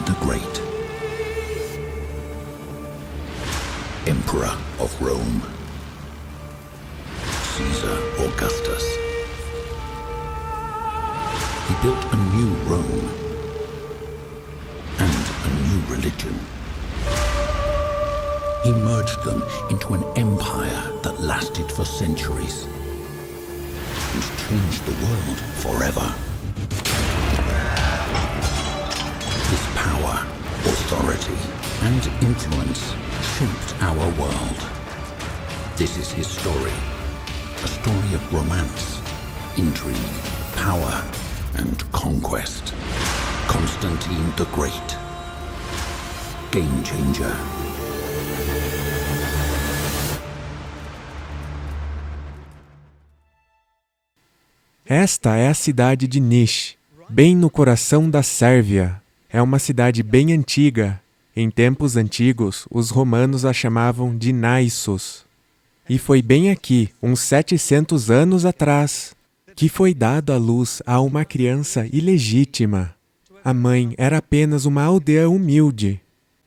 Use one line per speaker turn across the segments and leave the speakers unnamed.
the Great, Emperor of Rome, Caesar Augustus. He built a new Rome and a new religion. He merged them into an empire that lasted for centuries and changed the world forever. His power, authority, and influence shaped our world. This is his story. A story of romance, intrigue, power, and conquest. Constantine the Great. Game changer.
Esta é a cidade de Niš, bem no coração da Sérvia. É uma cidade bem antiga. Em tempos antigos, os romanos a chamavam de Naissos. E foi bem aqui, uns 700 anos atrás, que foi dado à luz a uma criança ilegítima. A mãe era apenas uma aldeã humilde,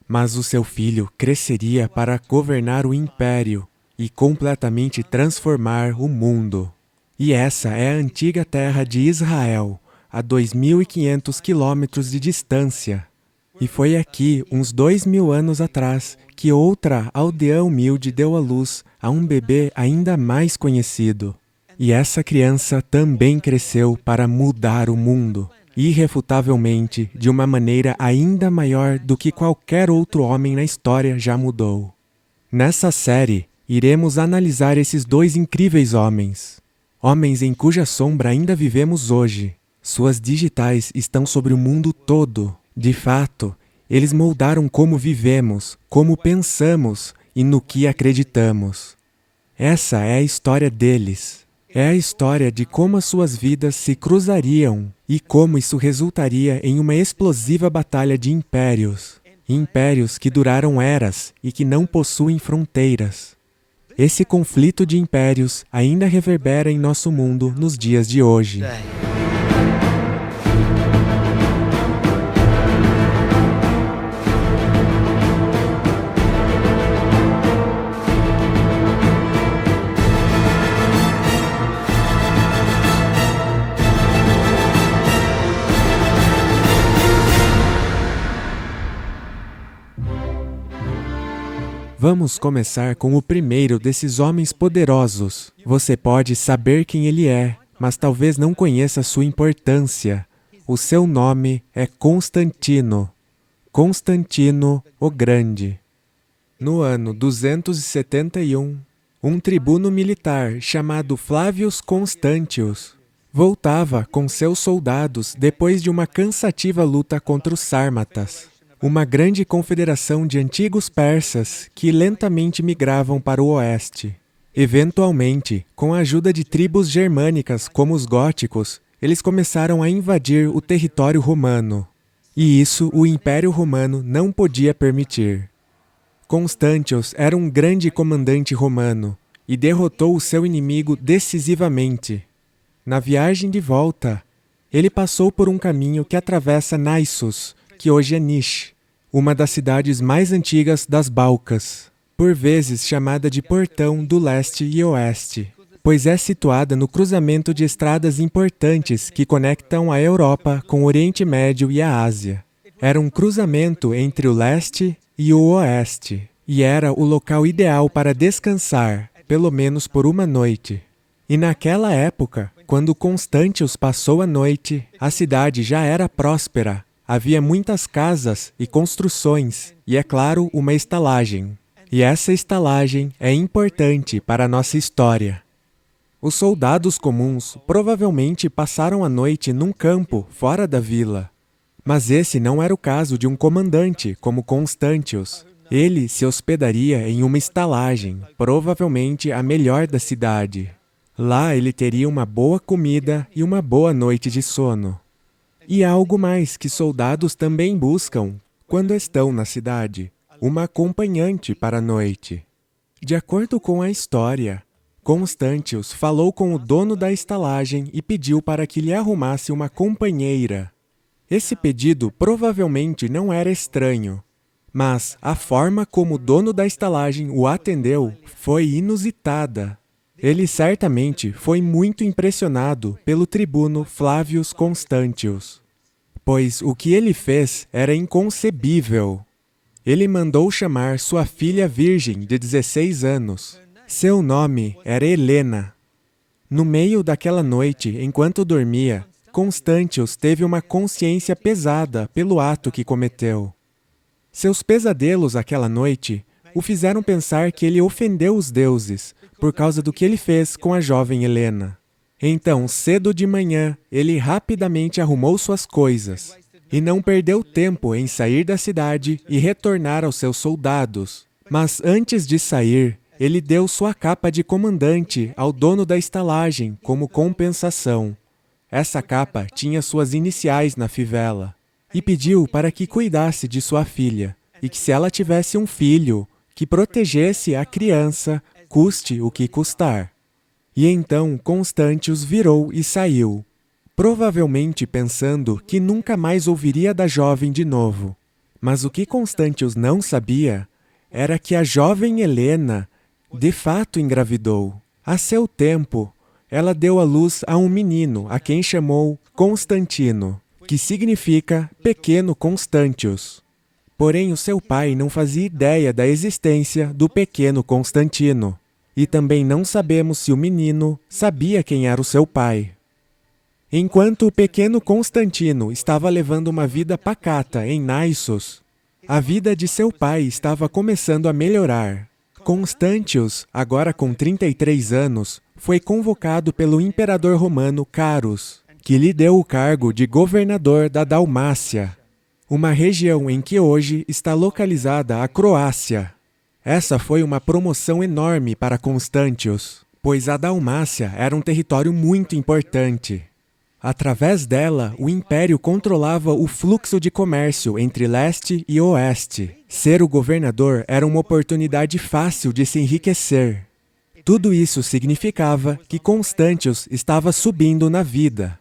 mas o seu filho cresceria para governar o império e completamente transformar o mundo. E essa é a antiga terra de Israel, a 2.500 quilômetros de distância. E foi aqui, uns 2.000 anos atrás, que outra aldeã humilde deu à luz a um bebê ainda mais conhecido. E essa criança também cresceu para mudar o mundo, irrefutavelmente, de uma maneira ainda maior do que qualquer outro homem na história já mudou. Nessa série, iremos analisar esses dois incríveis homens. Homens em cuja sombra ainda vivemos hoje. Suas digitais estão sobre o mundo todo. De fato, eles moldaram como vivemos, como pensamos e no que acreditamos. Essa é a história deles. É a história de como as suas vidas se cruzariam e como isso resultaria em uma explosiva batalha de impérios. Impérios que duraram eras e que não possuem fronteiras. Esse conflito de impérios ainda reverbera em nosso mundo nos dias de hoje. Vamos começar com o primeiro desses homens poderosos. Você pode saber quem ele é, mas talvez não conheça sua importância. O seu nome é Constantino. Constantino o Grande. No ano 271, um tribuno militar chamado Flavius Constantius voltava com seus soldados depois de uma cansativa luta contra os Sármatas, uma grande confederação de antigos persas que lentamente migravam para o oeste. Eventualmente, com a ajuda de tribos germânicas como os góticos, eles começaram a invadir o território romano. E isso o Império Romano não podia permitir. Constantius era um grande comandante romano e derrotou o seu inimigo decisivamente. Na viagem de volta, ele passou por um caminho que atravessa Naissos, que hoje é Niš, uma das cidades mais antigas das Balcãs, por vezes chamada de Portão do Leste e Oeste, pois é situada no cruzamento de estradas importantes que conectam a Europa com o Oriente Médio e a Ásia. Era um cruzamento entre o leste e o oeste, e era o local ideal para descansar, pelo menos por uma noite. E naquela época, quando Constantius passou a noite, a cidade já era próspera. Havia muitas casas e construções, e é claro, uma estalagem. E essa estalagem é importante para a nossa história. Os soldados comuns provavelmente passaram a noite num campo fora da vila. Mas esse não era o caso de um comandante como Constantius. Ele se hospedaria em uma estalagem, provavelmente a melhor da cidade. Lá ele teria uma boa comida e uma boa noite de sono. E há algo mais que soldados também buscam quando estão na cidade: uma acompanhante para a noite. De acordo com a história, Constantius falou com o dono da estalagem e pediu para que lhe arrumasse uma companheira. Esse pedido provavelmente não era estranho, mas a forma como o dono da estalagem o atendeu foi inusitada. Ele certamente foi muito impressionado pelo tribuno Flavius Constantius, pois o que ele fez era inconcebível. Ele mandou chamar sua filha virgem de 16 anos. Seu nome era Helena. No meio daquela noite, enquanto dormia, Constantius teve uma consciência pesada pelo ato que cometeu. Seus pesadelos aquela noite o fizeram pensar que ele ofendeu os deuses por causa do que ele fez com a jovem Helena. Então, cedo de manhã, ele rapidamente arrumou suas coisas e não perdeu tempo em sair da cidade e retornar aos seus soldados. Mas antes de sair, ele deu sua capa de comandante ao dono da estalagem como compensação. Essa capa tinha suas iniciais na fivela e pediu para que cuidasse de sua filha e que, se ela tivesse um filho, que protegesse a criança, custe o que custar. E então Constantius virou e saiu, provavelmente pensando que nunca mais ouviria da jovem de novo. Mas o que Constantius não sabia era que a jovem Helena de fato engravidou. A seu tempo, ela deu à luz a um menino a quem chamou Constantino, que significa pequeno Constantius. Porém, o seu pai não fazia ideia da existência do pequeno Constantino. E também não sabemos se o menino sabia quem era o seu pai. Enquanto o pequeno Constantino estava levando uma vida pacata em Naissos, a vida de seu pai estava começando a melhorar. Constantius, agora com 33 anos, foi convocado pelo imperador romano Carus, que lhe deu o cargo de governador da Dalmácia, uma região em que hoje está localizada a Croácia. Essa foi uma promoção enorme para Constantius, pois a Dalmácia era um território muito importante. Através dela, o império controlava o fluxo de comércio entre leste e oeste. Ser o governador era uma oportunidade fácil de se enriquecer. Tudo isso significava que Constantius estava subindo na vida.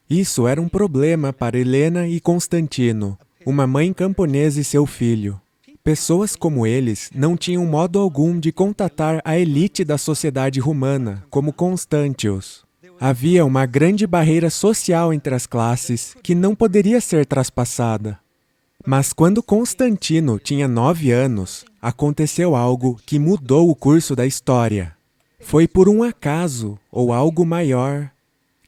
Isso era um problema para Helena e Constantino, uma mãe camponesa e seu filho. Pessoas como eles não tinham modo algum de contatar a elite da sociedade romana, como Constantius. Havia uma grande barreira social entre as classes que não poderia ser traspassada. Mas quando Constantino tinha 9 anos, aconteceu algo que mudou o curso da história. Foi por um acaso, ou algo maior,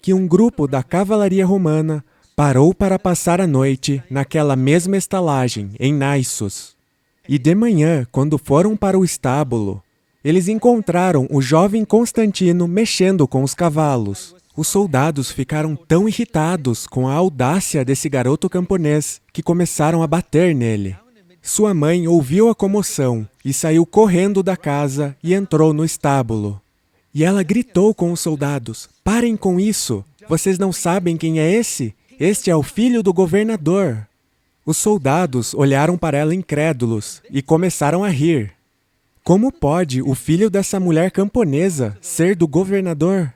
que um grupo da cavalaria romana parou para passar a noite naquela mesma estalagem, em Naissos. E de manhã, quando foram para o estábulo, eles encontraram o jovem Constantino mexendo com os cavalos. Os soldados ficaram tão irritados com a audácia desse garoto camponês que começaram a bater nele. Sua mãe ouviu a comoção e saiu correndo da casa e entrou no estábulo. E ela gritou com os soldados: "Parem com isso! Vocês não sabem quem é esse? Este é o filho do governador." Os soldados olharam para ela incrédulos e começaram a rir. Como pode o filho dessa mulher camponesa ser do governador?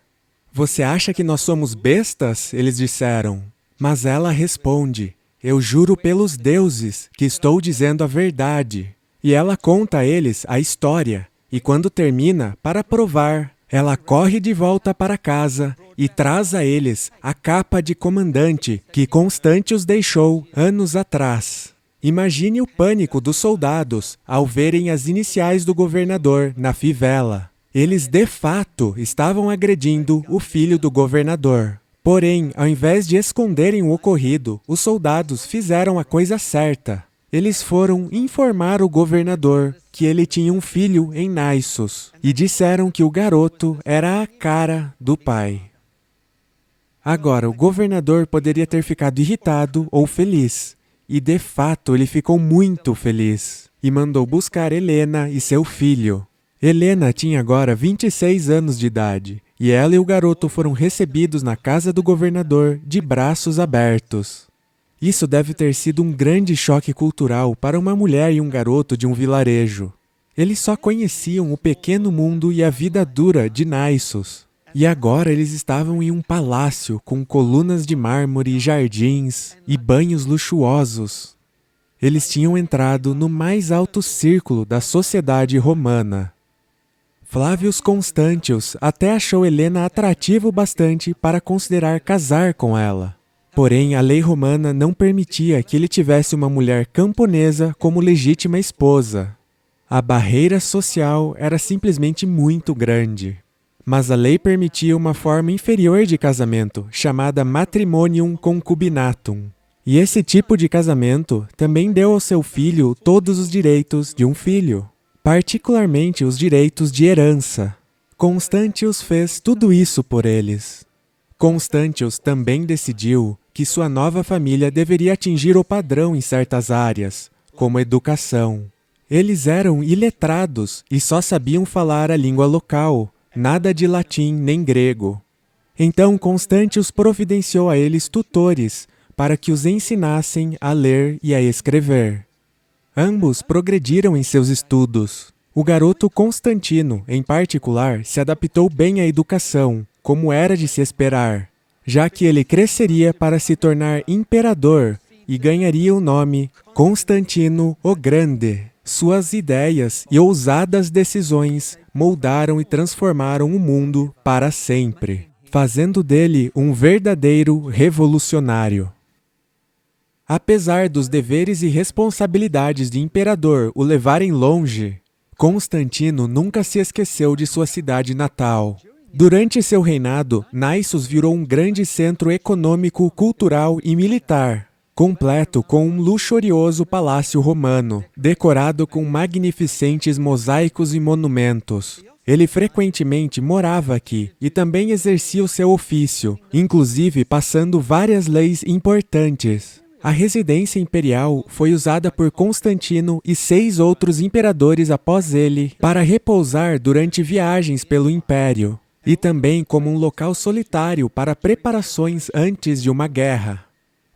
Você acha que nós somos bestas? Eles disseram. Mas ela responde: "Eu juro pelos deuses que estou dizendo a verdade." E ela conta a eles a história. E quando termina, para provar, ela corre de volta para casa e traz a eles a capa de comandante que Constantius deixou anos atrás. Imagine o pânico dos soldados ao verem as iniciais do governador na fivela. Eles, de fato, estavam agredindo o filho do governador. Porém, ao invés de esconderem o ocorrido, os soldados fizeram a coisa certa. Eles foram informar o governador que ele tinha um filho em Naissos e disseram que o garoto era a cara do pai. Agora, o governador poderia ter ficado irritado ou feliz. E, de fato, ele ficou muito feliz e mandou buscar Helena e seu filho. Helena tinha agora 26 anos de idade e ela e o garoto foram recebidos na casa do governador de braços abertos. Isso deve ter sido um grande choque cultural para uma mulher e um garoto de um vilarejo. Eles só conheciam o pequeno mundo e a vida dura de Naissos. E agora eles estavam em um palácio com colunas de mármore e jardins e banhos luxuosos. Eles tinham entrado no mais alto círculo da sociedade romana. Flávios Constantius até achou Helena atrativa o bastante para considerar casar com ela. Porém, a lei romana não permitia que ele tivesse uma mulher camponesa como legítima esposa. A barreira social era simplesmente muito grande. Mas a lei permitia uma forma inferior de casamento, chamada matrimonium concubinatum. E esse tipo de casamento também deu ao seu filho todos os direitos de um filho, particularmente os direitos de herança. Constantius fez tudo isso por eles. Constantius também decidiu que sua nova família deveria atingir o padrão em certas áreas, como educação. Eles eram iletrados e só sabiam falar a língua local, nada de latim nem grego. Então Constantius providenciou a eles tutores para que os ensinassem a ler e a escrever. Ambos progrediram em seus estudos. O garoto Constantino, em particular, se adaptou bem à educação, como era de se esperar, já que ele cresceria para se tornar imperador e ganharia o nome Constantino o Grande. Suas ideias e ousadas decisões moldaram e transformaram o mundo para sempre, fazendo dele um verdadeiro revolucionário. Apesar dos deveres e responsabilidades de imperador o levarem longe, Constantino nunca se esqueceu de sua cidade natal. Durante seu reinado, Naissos virou um grande centro econômico, cultural e militar, completo com um luxurioso palácio romano, decorado com magnificentes mosaicos e monumentos. Ele frequentemente morava aqui e também exercia o seu ofício, inclusive passando várias leis importantes. A residência imperial foi usada por Constantino e 6 outros imperadores após ele para repousar durante viagens pelo império, e também como um local solitário para preparações antes de uma guerra.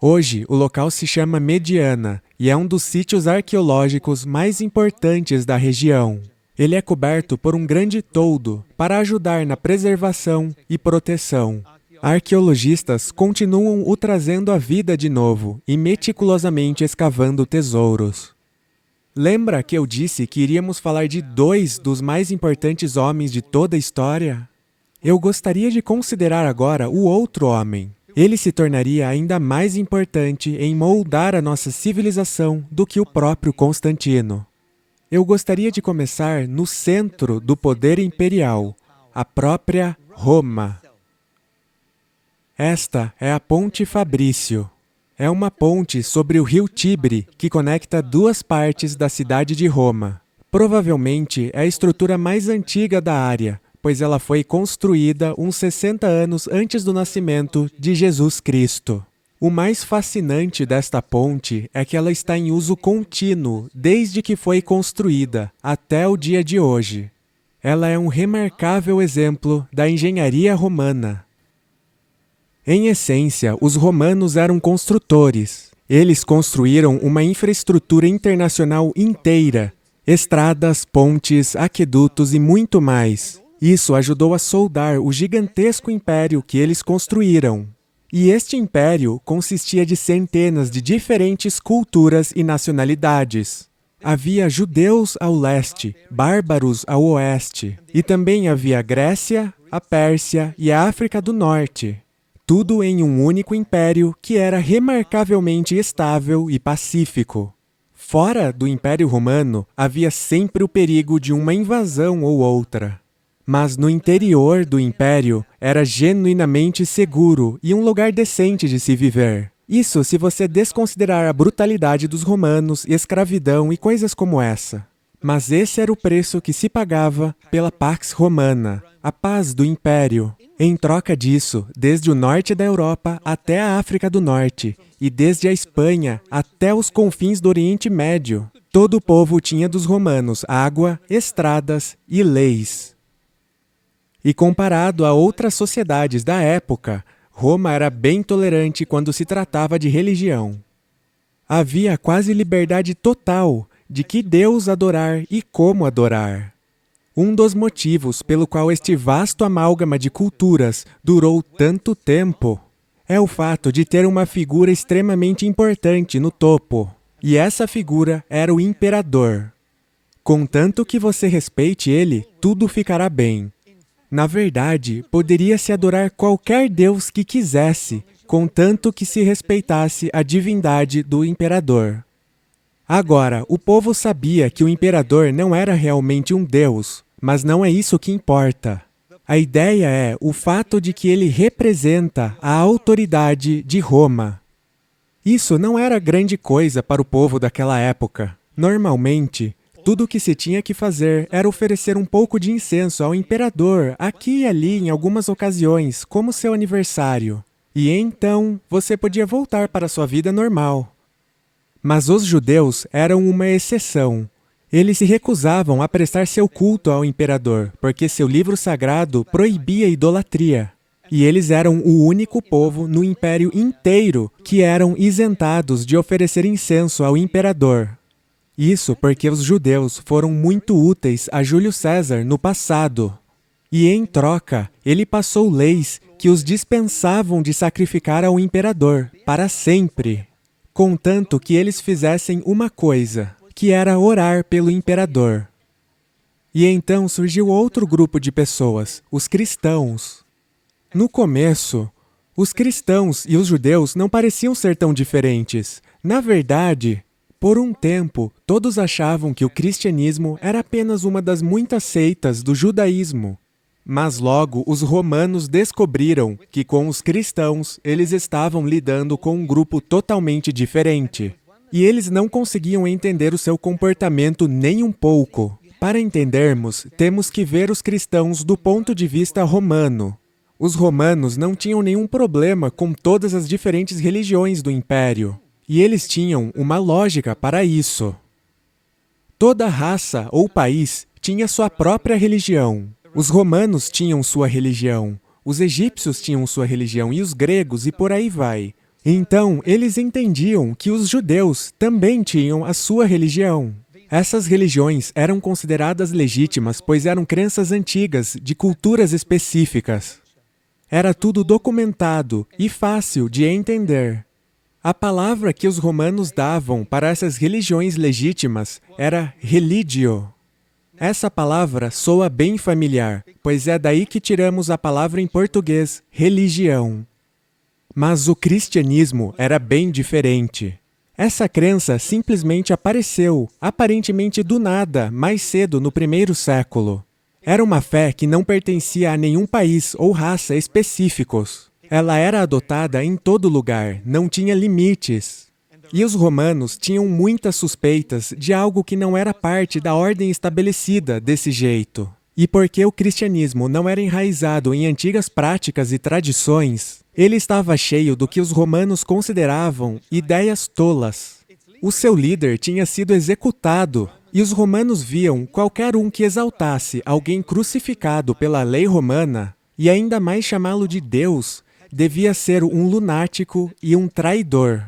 Hoje, o local se chama Mediana e é um dos sítios arqueológicos mais importantes da região. Ele é coberto por um grande toldo para ajudar na preservação e proteção. Arqueologistas continuam o trazendo à vida de novo e meticulosamente escavando tesouros. Lembra que eu disse que iríamos falar de 2 dos mais importantes homens de toda a história? Eu gostaria de considerar agora o outro homem. Ele se tornaria ainda mais importante em moldar a nossa civilização do que o próprio Constantino. Eu gostaria de começar no centro do poder imperial, a própria Roma. Esta é a Ponte Fabrício. É uma ponte sobre o rio Tibre que conecta 2 partes da cidade de Roma. Provavelmente é a estrutura mais antiga da área, pois ela foi construída uns 60 anos antes do nascimento de Jesus Cristo. O mais fascinante desta ponte é que ela está em uso contínuo desde que foi construída até o dia de hoje. Ela é um remarcável exemplo da engenharia romana. Em essência, os romanos eram construtores. Eles construíram uma infraestrutura internacional inteira, estradas, pontes, aquedutos e muito mais. Isso ajudou a soldar o gigantesco império que eles construíram. E este império consistia de centenas de diferentes culturas e nacionalidades. Havia judeus ao leste, bárbaros ao oeste, e também havia a Grécia, a Pérsia e a África do Norte. Tudo em um único império que era remarcavelmente estável e pacífico. Fora do Império Romano, havia sempre o perigo de uma invasão ou outra. Mas no interior do império era genuinamente seguro e um lugar decente de se viver. Isso se você desconsiderar a brutalidade dos romanos, escravidão e coisas como essa. Mas esse era o preço que se pagava pela Pax Romana, a paz do império. Em troca disso, desde o norte da Europa até a África do Norte, e desde a Espanha até os confins do Oriente Médio, todo o povo tinha dos romanos água, estradas e leis. E comparado a outras sociedades da época, Roma era bem tolerante quando se tratava de religião. Havia quase liberdade total de que Deus adorar e como adorar. Um dos motivos pelo qual este vasto amálgama de culturas durou tanto tempo é o fato de ter uma figura extremamente importante no topo. E essa figura era o imperador. Contanto que você respeite ele, tudo ficará bem. Na verdade, poderia-se adorar qualquer deus que quisesse, contanto que se respeitasse a divindade do imperador. Agora, o povo sabia que o imperador não era realmente um deus, mas não é isso que importa. A ideia é o fato de que ele representa a autoridade de Roma. Isso não era grande coisa para o povo daquela época. Normalmente, tudo o que se tinha que fazer era oferecer um pouco de incenso ao imperador aqui e ali em algumas ocasiões, como seu aniversário. E então, você podia voltar para sua vida normal. Mas os judeus eram uma exceção. Eles se recusavam a prestar seu culto ao imperador, porque seu livro sagrado proibia a idolatria. E eles eram o único povo no império inteiro que eram isentados de oferecer incenso ao imperador. Isso porque os judeus foram muito úteis a Júlio César no passado. E em troca, ele passou leis que os dispensavam de sacrificar ao imperador para sempre, contanto que eles fizessem uma coisa, que era orar pelo imperador. E então surgiu outro grupo de pessoas, os cristãos. No começo, os cristãos e os judeus não pareciam ser tão diferentes. Na verdade, por um tempo, todos achavam que o cristianismo era apenas uma das muitas seitas do judaísmo. Mas logo os romanos descobriram que com os cristãos eles estavam lidando com um grupo totalmente diferente. E eles não conseguiam entender o seu comportamento nem um pouco. Para entendermos, temos que ver os cristãos do ponto de vista romano. Os romanos não tinham nenhum problema com todas as diferentes religiões do império. E eles tinham uma lógica para isso. Toda raça ou país tinha sua própria religião. Os romanos tinham sua religião, os egípcios tinham sua religião e os gregos e por aí vai. Então, eles entendiam que os judeus também tinham a sua religião. Essas religiões eram consideradas legítimas, pois eram crenças antigas de culturas específicas. Era tudo documentado e fácil de entender. A palavra que os romanos davam para essas religiões legítimas era religio. Essa palavra soa bem familiar, pois é daí que tiramos a palavra em português, religião. Mas o cristianismo era bem diferente. Essa crença simplesmente apareceu, aparentemente do nada, mais cedo no primeiro século. Era uma fé que não pertencia a nenhum país ou raça específicos. Ela era adotada em todo lugar, não tinha limites. E os romanos tinham muitas suspeitas de algo que não era parte da ordem estabelecida desse jeito. E porque o cristianismo não era enraizado em antigas práticas e tradições, ele estava cheio do que os romanos consideravam ideias tolas. O seu líder tinha sido executado, e os romanos viam qualquer um que exaltasse alguém crucificado pela lei romana, e ainda mais chamá-lo de Deus, devia ser um lunático e um traidor.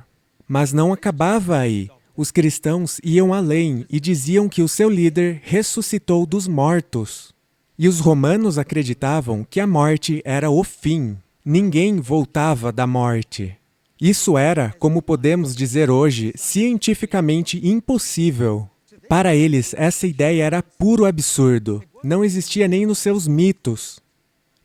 Mas não acabava aí. Os cristãos iam além e diziam que o seu líder ressuscitou dos mortos. E os romanos acreditavam que a morte era o fim. Ninguém voltava da morte. Isso era, como podemos dizer hoje, cientificamente impossível. Para eles, essa ideia era puro absurdo. Não existia nem nos seus mitos.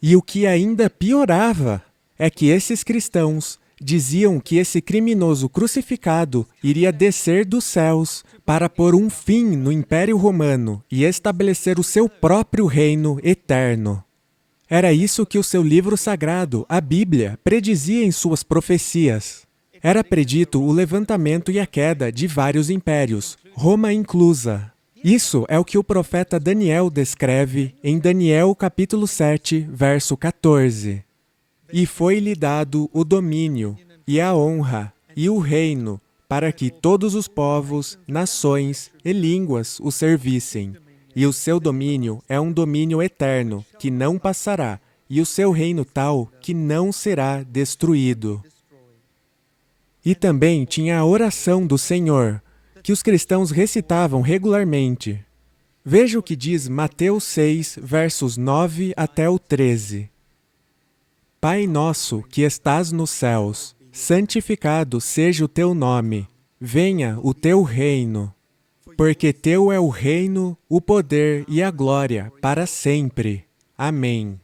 E o que ainda piorava é que esses cristãos diziam que esse criminoso crucificado iria descer dos céus para pôr um fim no Império Romano e estabelecer o seu próprio reino eterno. Era isso que o seu livro sagrado, a Bíblia, predizia em suas profecias. Era predito o levantamento e a queda de vários impérios, Roma inclusa. Isso é o que o profeta Daniel descreve em Daniel capítulo 7, verso 14. E foi-lhe dado o domínio, e a honra, e o reino, para que todos os povos, nações e línguas o servissem. E o seu domínio é um domínio eterno, que não passará, e o seu reino tal, que não será destruído. E também tinha a oração do Senhor, que os cristãos recitavam regularmente. Veja o que diz Mateus 6, versos 9 até o 13. Pai nosso que estás nos céus, santificado seja o teu nome. Venha o teu reino. Porque teu é o reino, o poder e a glória para sempre. Amém.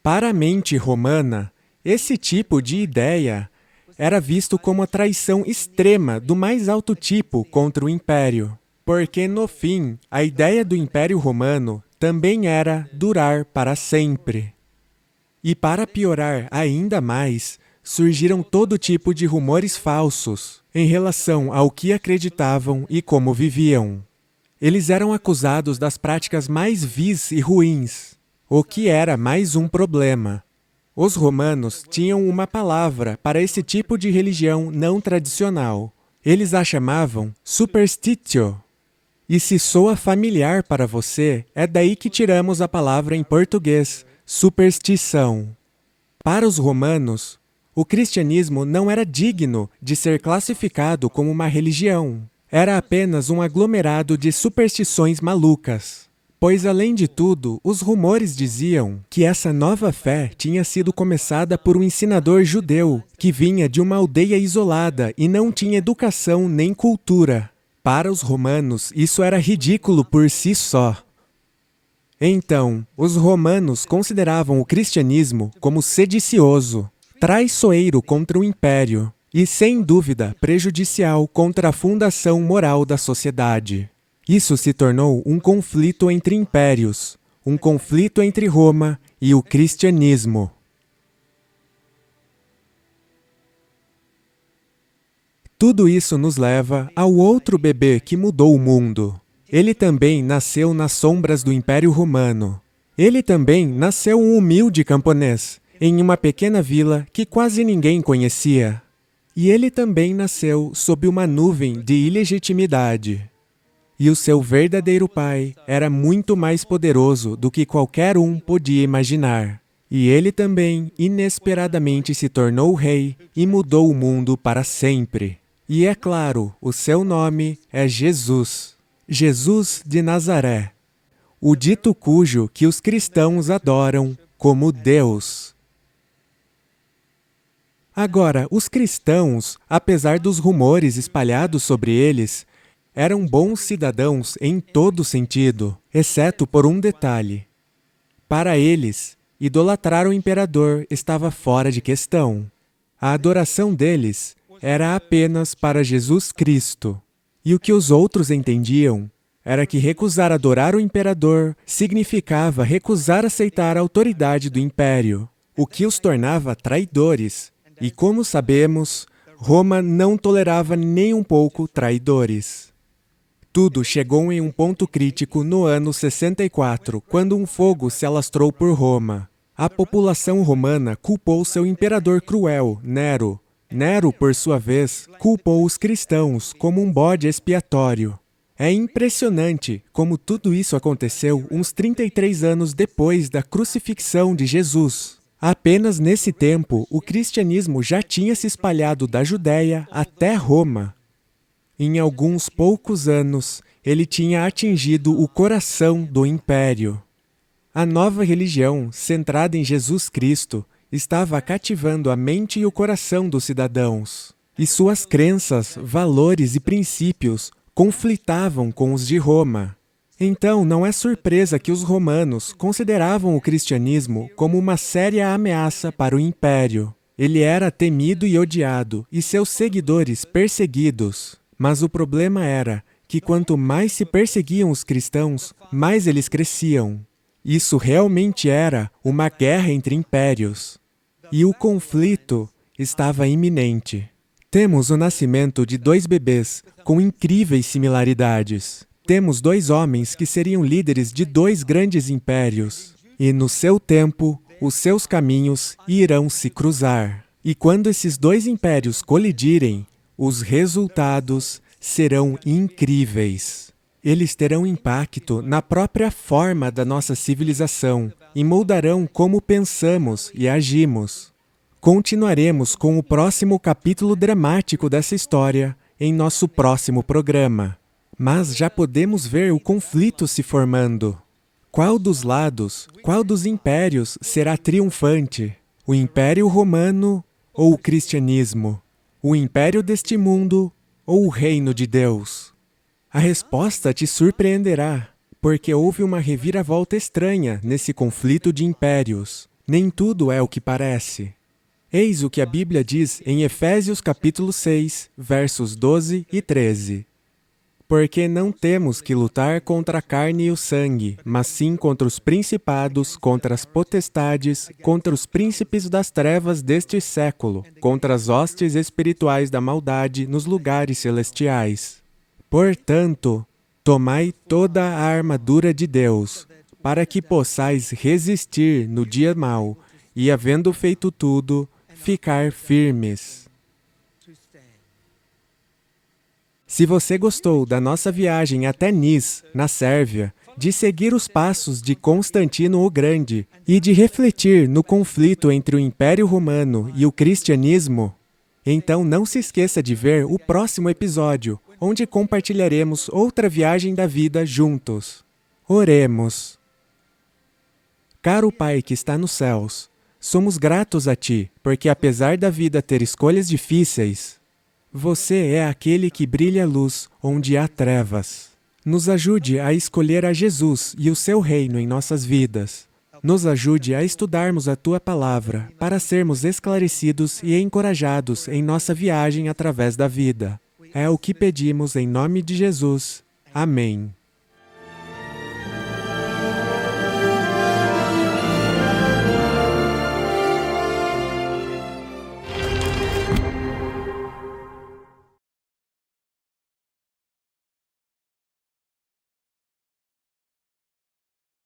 Para a mente romana, esse tipo de ideia era visto como a traição extrema do mais alto tipo contra o império. Porque, no fim, a ideia do Império Romano também era durar para sempre. E para piorar ainda mais, surgiram todo tipo de rumores falsos em relação ao que acreditavam e como viviam. Eles eram acusados das práticas mais vis e ruins, o que era mais um problema. Os romanos tinham uma palavra para esse tipo de religião não tradicional. Eles a chamavam superstitio. E se soa familiar para você, é daí que tiramos a palavra em português, superstição. Para os romanos, o cristianismo não era digno de ser classificado como uma religião. Era apenas um aglomerado de superstições malucas. Pois, além de tudo, os rumores diziam que essa nova fé tinha sido começada por um ensinador judeu que vinha de uma aldeia isolada e não tinha educação nem cultura. Para os romanos, isso era ridículo por si só. Então, os romanos consideravam o cristianismo como sedicioso, traiçoeiro contra o império e, sem dúvida, prejudicial contra a fundação moral da sociedade. Isso se tornou um conflito entre impérios, um conflito entre Roma e o cristianismo. Tudo isso nos leva ao outro bebê que mudou o mundo. Ele também nasceu nas sombras do Império Romano. Ele também nasceu um humilde camponês, em uma pequena vila que quase ninguém conhecia. E ele também nasceu sob uma nuvem de ilegitimidade. E o seu verdadeiro pai era muito mais poderoso do que qualquer um podia imaginar. E ele também, inesperadamente, se tornou rei e mudou o mundo para sempre. E é claro, o seu nome é Jesus. Jesus de Nazaré. O dito cujo que os cristãos adoram como Deus. Agora, os cristãos, apesar dos rumores espalhados sobre eles, eram bons cidadãos em todo sentido, exceto por um detalhe. Para eles, idolatrar o imperador estava fora de questão. A adoração deles era apenas para Jesus Cristo. E o que os outros entendiam era que recusar adorar o imperador significava recusar aceitar a autoridade do império, o que os tornava traidores. E como sabemos, Roma não tolerava nem um pouco traidores. Tudo chegou em um ponto crítico no ano 64, quando um fogo se alastrou por Roma. A população romana culpou seu imperador cruel, Nero. Nero, por sua vez, culpou os cristãos como um bode expiatório. É impressionante como tudo isso aconteceu uns 33 anos depois da crucifixão de Jesus. Apenas nesse tempo, o cristianismo já tinha se espalhado da Judéia até Roma. Em alguns poucos anos, ele tinha atingido o coração do império. A nova religião, centrada em Jesus Cristo, estava cativando a mente e o coração dos cidadãos. E suas crenças, valores e princípios conflitavam com os de Roma. Então, não é surpresa que os romanos consideravam o cristianismo como uma séria ameaça para o império. Ele era temido e odiado, e seus seguidores perseguidos. Mas o problema era que quanto mais se perseguiam os cristãos, mais eles cresciam. Isso realmente era uma guerra entre impérios. E o conflito estava iminente. Temos o nascimento de dois bebês com incríveis similaridades. Temos dois homens que seriam líderes de dois grandes impérios. E no seu tempo, os seus caminhos irão se cruzar. E quando esses dois impérios colidirem, os resultados serão incríveis. Eles terão impacto na própria forma da nossa civilização e moldarão como pensamos e agimos. Continuaremos com o próximo capítulo dramático dessa história em nosso próximo programa. Mas já podemos ver o conflito se formando. Qual dos lados, qual dos impérios será triunfante? O Império Romano ou o cristianismo? O império deste mundo ou o reino de Deus? A resposta te surpreenderá, porque houve uma reviravolta estranha nesse conflito de impérios. Nem tudo é o que parece. Eis o que a Bíblia diz em Efésios capítulo 6, versos 12 e 13. Porque não temos que lutar contra a carne e o sangue, mas sim contra os principados, contra as potestades, contra os príncipes das trevas deste século, contra as hostes espirituais da maldade nos lugares celestiais. Portanto, tomai toda a armadura de Deus, para que possais resistir no dia mau, e havendo feito tudo, ficar firmes. Se você gostou da nossa viagem até Nis, na Sérvia, de seguir os passos de Constantino o Grande e de refletir no conflito entre o Império Romano e o cristianismo, então não se esqueça de ver o próximo episódio, onde compartilharemos outra viagem da vida juntos. Oremos. Caro Pai que está nos céus, somos gratos a Ti, porque apesar da vida ter escolhas difíceis, você é aquele que brilha a luz onde há trevas. Nos ajude a escolher a Jesus e o seu reino em nossas vidas. Nos ajude a estudarmos a Tua palavra, para sermos esclarecidos e encorajados em nossa viagem através da vida. É o que pedimos em nome de Jesus. Amém.